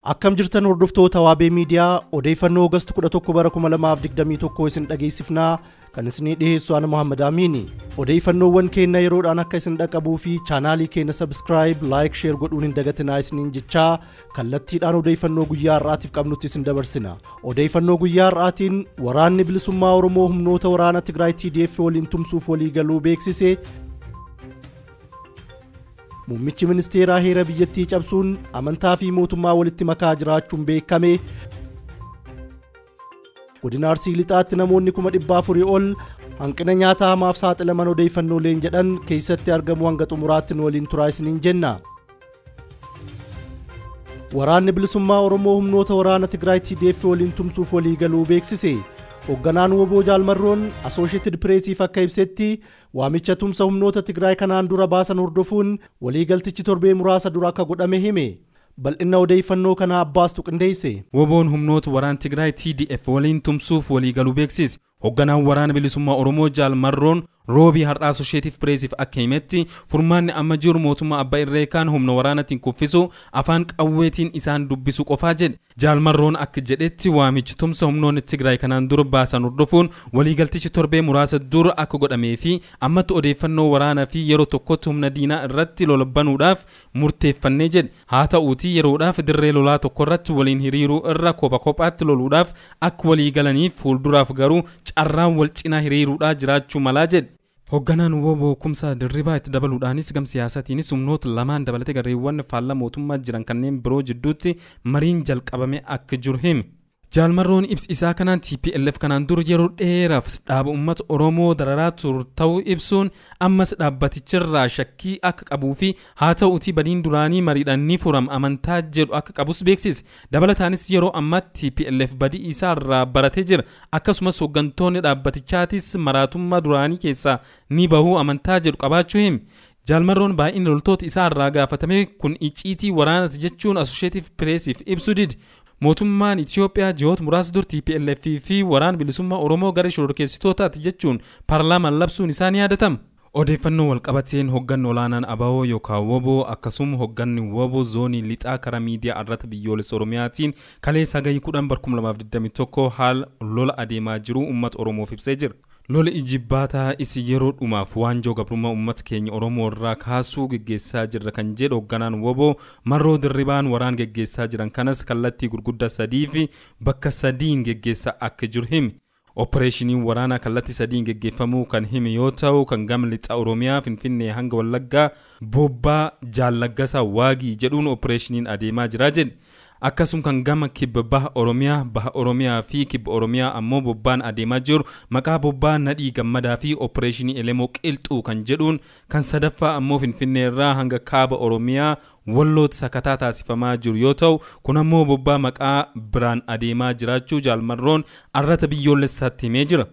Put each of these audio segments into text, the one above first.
Akkam jirtan hordoftoota Waabee Miidiyaa odeeffannoo August 11 bara 2021 isin dhageessifnaa kan isin dhiyeessu ana Muhammad Amini. Odeeffannoowwan keenya yeroodhaan akka isin dhaqqabuu fi chaanaalii keenya subscribe, like, share godhuun hin dagatinaa isiniin jechaa kallattiidhaan odeeffannoo guyyaa har'aatiif qabnutti isin dabarsina. Odeeffannoo guyyaa har'aatiin waraanni bilisummaa Oromoo humnoota waraana Tigraay TDF waliin tumsuuf walii galuu beeksise. Muummichi ministeeraa heera biyyattii cabsuun amantaa fi mootummaa walitti makaa jiraachuun beekame. Godina Arsii Lixaatti namoonni 400 ol hanqina nyaataa hamaaf saaxilaman odeeffannooleen jedhan keessatti argamu hanga xumuraatti waliin turaa isiniin jenna. Waraanni bilisummaa Oromoo humnoota waraana Tigraay TDF waliin tumsuuf walii galuu beeksise. Hoogganaan Woboo Jaalmarroon Associated Pressiif akka ibsetti waamicha tumsa humnoota Tigraay kanaan dura baasan hordofuun waliigaltichi torbee muraasa dura akka godhame hime. Bal'ina odeeffannoo kana Abbaastu qindeesse. Woboon humnoota waraana Tigraay TDF waliin tumsuuf walii galuu beeksise. Hoogganaan waraana bilisummaa Oromoo Jaalmarroon roobii har'aa Associated Pressiif akka himetti furmaanni amma jiru mootummaa abbaa irree kaan humna waraanatiin kuffisu afaan qawweetiin isaan dubbisu qofaa jedhe. Jaalmarroon akka jedhetti waamichi tumsa humnoonni Tigraay kanaan dura baasan hordofuun waliigaltichi torbee muraasa dura akka godhamee fi ammatti odeeffannoo waraanaa fi yeroo tokkotti humna diinaa irratti lolabbanuudhaaf murteeffannee jedhe. Haa ta'uutii yeroodhaaf dirree lolaa tokko irratti waliin hiriiruu irra kophaatti loluudhaaf akka walii galaniif fuulduraaf garuu carraan wal cinaa hiriiruudhaa jiraachuu malaa jedhe. Hoogganaan Woboo Kumsaa Dirribaa itti dabaluudhaanis gam siyaasatiinis humnoota lamaan dabalatee gareewwan faallaa mootummaa jiran kanneen biroo jidduutti mariin jalqabame akka jiru hime. Jaalmarroon ibsa isaa kanaan TPLF kanaan dur yeroo dheeraaf dhaaba uummata Oromoo dararaa ture ta'uu ibsuun ammas dhaabbatichirraa shakkii akka qabuu fi haa ta'uutii badiin duraanii mariidhaan ni furama amantaa jedhu akka qabus beeksise. Dabalataanis yeroo ammaatti TPLF badii isaarraa baratee jira. Akkasumas hooggantoonni dhaabbatichaatis maraatummaa duraanii keessaa ni bahuu amantaa jedhu qabaachuu hime. Jaalmarroon baay'inni loltoota isaarraa gaafatame kun icciitii waraanaati jechuun Associated Pressiif ibsu dide. Mootummaan Itoophiyaa ji'oota muraasa dur TPLF fi waraana bilisummaa Oromoo gara shororkeessitootaati jechuun paarlaamaan labsuun isaa ni yaadatama. Odeeffannoo walqabateen hoogganni olaanaan ABO yookaan Woboo akkasuma hoogganni Woboo zoonii lixaa karaa miidiyaa irratti biyyoolessa Oromiyaatiin kaleessa Hagayya 10/2021 haala lola adeemaa jiru uummata Oromoof ibsee jira. Lola Ijibbaata isi yeroo dhumaaf waanjoo gabrummaa uummata keenya Oromoo irraa kaasuu geggeessaa jirra kan jedhu hoogganaan Woboo Marroo Dirribaan waraan geggeessaa jiran kanas kallattii gurguddaa sadii fi bakka sadiin geggeessaa akka jiru hime. Opereeshiniin waraanaa kallattii sadiin geggeeffamuu kan hime yoo ta'u kan gama lixa Oromiyaa Finfinnee hanga Wallaggaa Bobbaa Jaallaggasaa Waagii jedhuun opereeshiniin adeemaa jira jedhe. Akkasuma kan gama kibba baha Oromiyaa fi kibba Oromiyaa ammoo bobbaan adeemaa jiru maqaa bobbaa Nadhii Gammadaa fi opereeshinii Elemoo Qilxuu kan jedhuun kan sadaffaa ammoo Finfinnee irraa hanga kaaba Oromiyaa Wallootti sakataa taasifamaa jiru yoo ta'u kun ammoo bobbaa maqaa biraan adeemaa jiraachuu Jaalmarroon arrata biyyoolessaatti himee jira.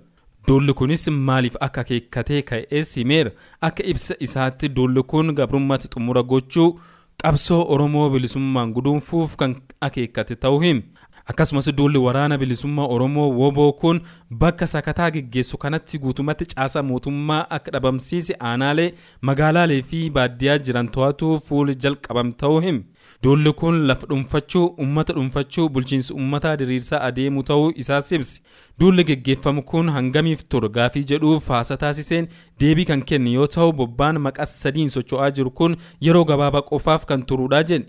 Duulli kunis maaliif akka akeekkatee ka'ees himeera. Akka ibsa isaatti duulli kun gabrummaatti xumura gochuu qabsoo Oromoo bilisummaan guduunfuuf kan akeekkate ta'uu hime. Akkasumas duulli waraana bilisummaa Oromoo Woboo kun bakka sakataa geggeessu kanatti guutumatti caasaa mootummaa akka dhabamsiise aanaalee magaalaalee fi baadiyyaa jiran to'atu fuula jalqabam ta'uu hime. Duulli kun lafa dhuunfachuu, uummata dhuunfachuu, bulchiinsa uummataa diriirsaa adeemu ta'uu isaas ibsi. Duulli geggeeffamu kun hangamiif ture gaafii jedhuuf haasa taasiseen deebii kan kenne yoo ta'u bobbaan maqaa sadiin socho'aa jiru kun yeroo gabaabaa qofaaf kan turuudha jedhe.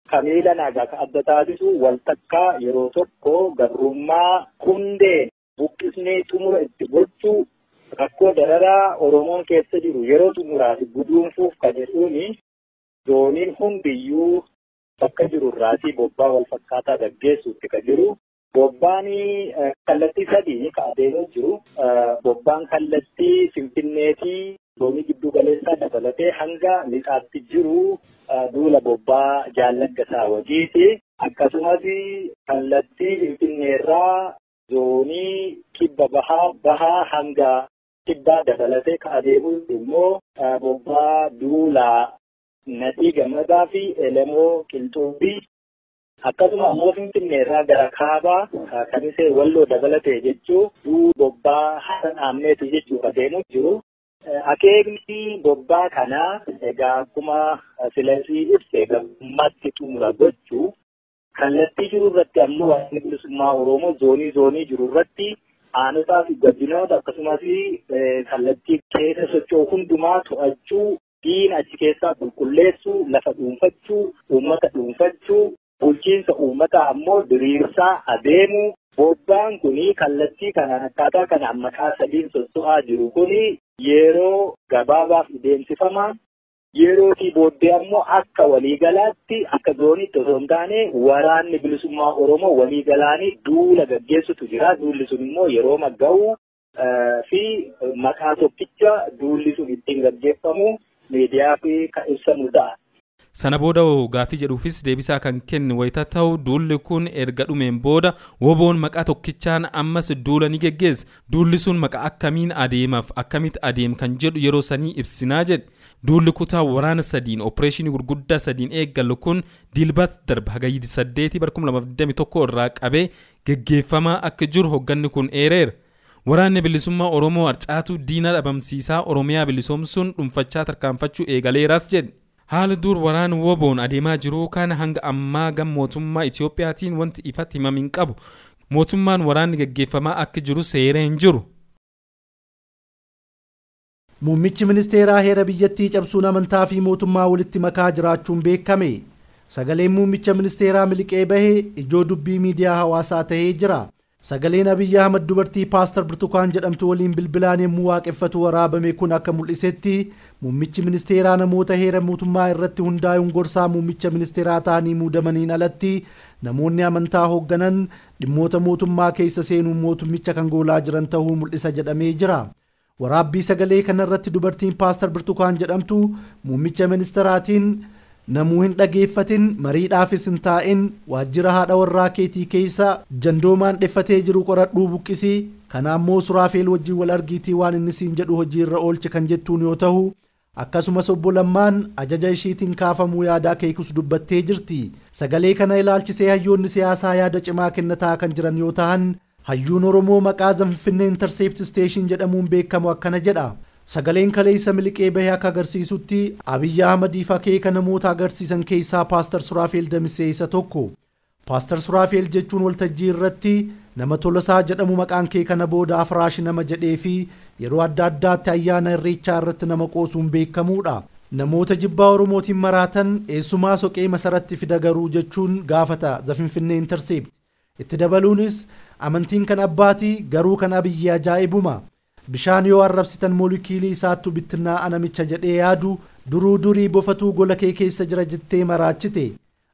Kamiila nagaa ka adda taasisu waltakkaa yeroo tokko gabrummaa hundee buqqisnee xumura itti gochuu rakkoo dararaa Oromoon keessa jiru yeroo xumuraaf guduunfuuf kan jedhuuni zooniin hundiyyuu bakka jiru irraatii bobbaa wal fakkaataa gaggeessuutti kan jiru. Bobbaan kallattii sadii ka adeemaa jiru. Bobbaan kallattii Finfinneetii zoonii giddu galeessaa dabalatee hanga lixaatti jiru. Duula bobbaa Jaallaggasaa Wagiiti. Akkasumas kallattii Finfinneerraa zoonii kibba bahaa hanga kibbaa dabalatee ka adeemu immoo bobbaa duula Nadhii Gammadaa fi Elemoo Qilxuu. Akkasuma ammoo Finfinneerraa gara kaabaa kan isee Walloo dabalatee jechuu bobbaa Hasan Ahmeeti jechuu adeemu jiru. Akeekni bobbaa kanaa egaa akkuma silensii ibse gammatti xumura gochuu kallattii jiru irratti ammoo waraanni bilisummaa Oromoo zoonii jiru irratti aanotaa fi godinoota akkasumas kallattii keessa socho'u hundumaa to'achuu, diina achi keessaa qulqulleessuu, lafa dhuunfachuu, uummata dhuunfachuu, bulchiinsa uummataa ammoo diriirsaa adeemuu. Bobbaan kuni kallattii kanaan akkaataa kana maqaa sadiin socho'aa jiru kuni yeroo gabaabaaf deemsifama. Yerootii booddee ammoo akka waliigalaatti akka zooniitti osoo hin taane waraanni bilisummaa Oromoo waliigalaanii duula gaggeessutu jira. Duulli sun immoo yeroo magga'u fi maqaa tokkicha duulli sun ittiin gaggeeffamu miidiyaa fi kan ibsamu ta'a. Sana booda gaaffii jedhuufis deebisaa kan kenne wayita ta'u duulli kun erga dhumeen booda woboon maqaa tokkichaan ammas duula ni geggeessa. Duulli sun maqaa akkamiin adeemaaf akkamitti adeem kan jedhu yeroo sanii ibsinaa jedhe. Duulli kutaa waraana sadiin opereeshinii gurguddaa sadiin eeggalu kun dilbata darba hagayya 8 2021 irraa qabee geggeeffamaa akka jiru hogganni kun eereera. Waraanni bilisummaa Oromoo harcaatu diina dhabamsiisaa Oromiyaa bilisoomsuun dhuunfachaa tarkaanfachuu eegaleeras jedhe. Haala dur waraan woboon adeemaa jiru kana hanga ammaa gam mootummaa Itiyoophiyaatiin wanti ifatti himamin qabu. Mootummaan waraanni gaggeeffamaa akka jiru seereen jiru. Muummichi ministeeraa heera biyyattii cabsuun amantaa fi mootummaa walitti makaa jiraachuun beekame. Sagaleen muummicha ministeeraa miliqee bahee ijoo dubbii miidiyaa hawaasaa ta'ee jira. Sagaleen Abiyyi Ahmad dubartii Paaster Birtukaan jedhamtu waliin bilbilaan yommuu waaqeffatu waraabame kun akka mul'isetti muummichi ministeeraa namoota heera mootummaa irratti hundaa'uun gorsaa muummicha ministeeraa ta'anii muudamaniin alatti namoonni amantaa hoogganan dhimmoota mootummaa keessa seenuun mootummicha kan goolaa jiran ta'uu mul'isa jedhamee jira. Waraabbii sagalee kanarratti dubartiin Paaster Birtukaan jedhamtu muummicha ministeeraatiin namuu hin dhageeffatin mariidhaafis hin taa'in waajjira haadha warraa keetii keessa jandoomaan dheffatee jiru qoradhuu buqqisii kana ammoo Suraafeel wajjin wal argiitii waan inni siin jedhu hojiirra oolche kan jettuun yoo ta'u akkasumas obbo Lammaan ajaja ishiitiin kaafamuu yaada akeekus dubbattee jirti. Sagalee kana ilaalchisee hayyoonni siyaasaa yaada cimaa kennataa kan jiran yoo ta'an hayyuun Oromoo maqaa Finfinnee Intercept Station jedhamuun beekamu akkana jedha. Sagaleen kaleessa miliqee bahee akka agarsiisutti Abiyyi Ahmadiif akeeka namoota agarsiisan keessaa Paaster Suraafeel Damissee isa tokko. Paaster Suraafeel jechuun waltajjii irratti nama Tolasaa jedhamu maqaan kee kana booda Afraash nama jedhee fi yeroo adda addaatti ayyaana irreechaa irratti nama qoosuun beekamuudha. Namoota jibbaa Oromootiin maraatan eessumaa soqee masaratti fida garuu jechuun gaafata Finfinnee Intercept. Itti dabaluunis amantiin kan abbaatii garuu kan Abiyyi ajaa'ibuma. Bishaan yoo arrabsitan moolikiilii isaattu bittinnaa namicha jedhee yaadu durii bofatuu gola kee keessa jira jettee maraachite.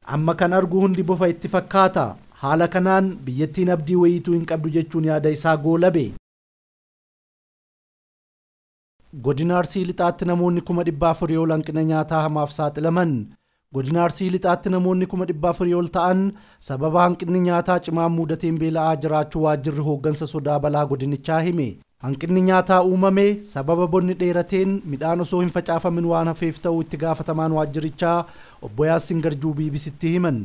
Amma kan argu hundi bofa itti fakkaata. Haala kanaan biyyattiin abdii wayiituu hin qabdu jechuun yaada isaa goolabe. Godina Arsii Lixaatti namoonni 400 ol hanqina nyaataa hamaaf saaxilaman. Godina Arsii Lixaatti namoonni 400 ol ta'an sababa hanqinni nyaataa cimaan mudateen beela'aa jiraachuu waajjirri hooggansa sodaa balaa godinichaa hime. Hanqinni nyaataa uumame sababa bonni dheerateen midhaan osoo hin facaafamin waan hafeef ta'uu itti gaafatamaan waajjirichaa obbo Yaasin Garjuu BBCtti himan.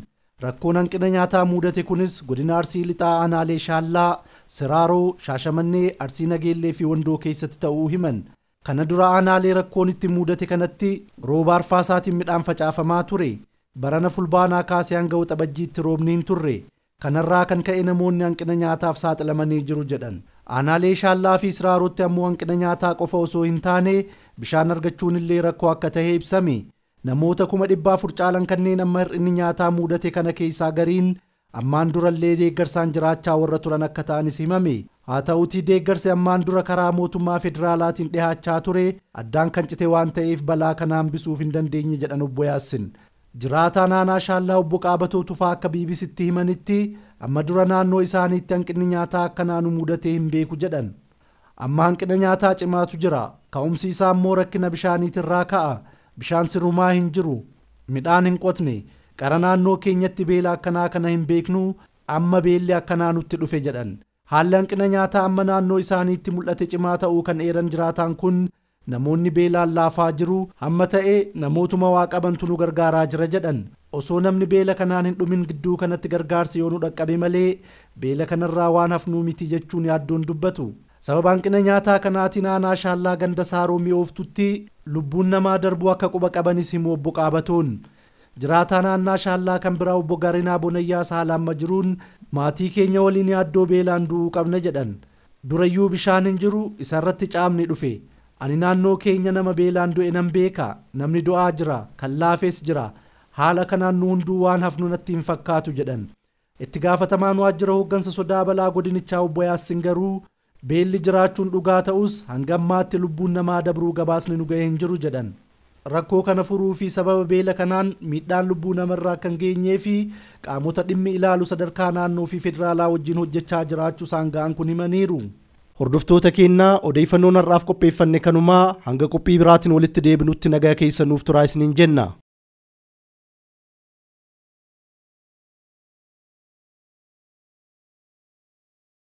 Rakkoon hanqina nyaataa mudate kunis godina Arsii Lixaa aanaalee Shaallaa, Siraaroo, Shaashamannee, Arsii Nageellee fi Wandoo keessatti ta'uu himan. Kana dura aanaalee rakkoon itti mudate kanatti rooba arfaasaatiin midhaan facaafamaa ture. Barana fulbaanaa kaasee hanga waxabajjiitti roobni hin turre. Kanarraa kan ka'e namoonni hanqina nyaataaf saaxilamanii jiru jedhan. Aanaalee Shaallaa fi Siraarotti ammoo hanqina nyaataa qofa osoo hin taane bishaan argachuun illee rakkoo akka ta'e ibsame. Namoota 400 caalan kanneen amma hir'inni nyaataa mudate kana keessaa gariin ammaan durallee deeggarsaan jiraachaa warra turan akka ta'anis himame. Haa ta'uutii deeggarsi ammaan dura karaa mootummaa federaalaatiin dhiyaachaa ture addaan kan cite waan ta'eef balaa kana hambisuuf hin dandeenye jedhan obbo Yaasin. Jiraataa naannoo Shaallaa obbo Qaabatoo Tufaa akka BBCtti himanitti amma dura naannoo isaaniitti hanqinni nyaataa akka naannoo mudatee hin beeku jedhan. Amma hanqina nyaataa cimaatu jira. Ka'umsi isaa immoo rakkina bishaaniitirraa ka'a. Bishaan sirumaa hin jiru. Midhaan hin qotne. Qara naannoo keenyatti beela akkanaa kana hin beeknu amma beelli akkanaa nutti dhufe jedhan. Haalli hanqina nyaataa amma naannoo isaaniitti mul'ate cimaa ta'uu kan eeran jiraataan kun namoonni beelaan laafaa jiru hamma ta'e namootuma waa qabantu nu gargaaraa jira jedhan. Osoo namni beela kanaan hin dhumin gidduu kanatti gargaarsi yoo nu dhaqqabe malee beela kanarraa waan hafnuu miti jechuun yaaddoon dubbatu. Sababa hanqina nyaataa kanaatiin aanaa Shaallaa ganda Saaroo mi'ooftutti lubbuun namaa darbuu akka quba qabanis himu obbo Qaabatoon. Jiraataa naannaa Shaallaa kan biraa obbo Garinaa Bonayyaa Saalaan Majruun maatii keenya waliin yaaddoo beelaan du'uu qabna jedhan. Durayyuu bishaan hin jiru isarratti caamni dhufe. Ani naannoo keenya nama beelaan du'e nan beeka. Namni du'aa jira, kan laafes jira. Haala kanaan nu hunduu waan hafnu natti hin fakkaatu jedhan. Itti gaafatamaan waajjira hooggansa sodaa balaa godinichaa obbo Yaassin garuu beelli jiraachuun dhugaa ta'us hanga ammaatti lubbuun namaa dabruu gabaasni nu ga'e hin jiru jedhan. Rakkoo kana furuu fi sababa beela kanaan miidhaan lubbuu namarraa kan geenyee fi qaamota dhimmi ilaalu sadarkaa naannoo fi federaalaa wajjin hojjechaa jiraachuu isaan ga'an kun himaniiru. Hordoftoota keenyaa odeeffannoon har'aaf qopheeffanne kanumaa hanga qophii biraatiin walitti deebinutti nagaa keessa nuuf turaa isiniin jenna.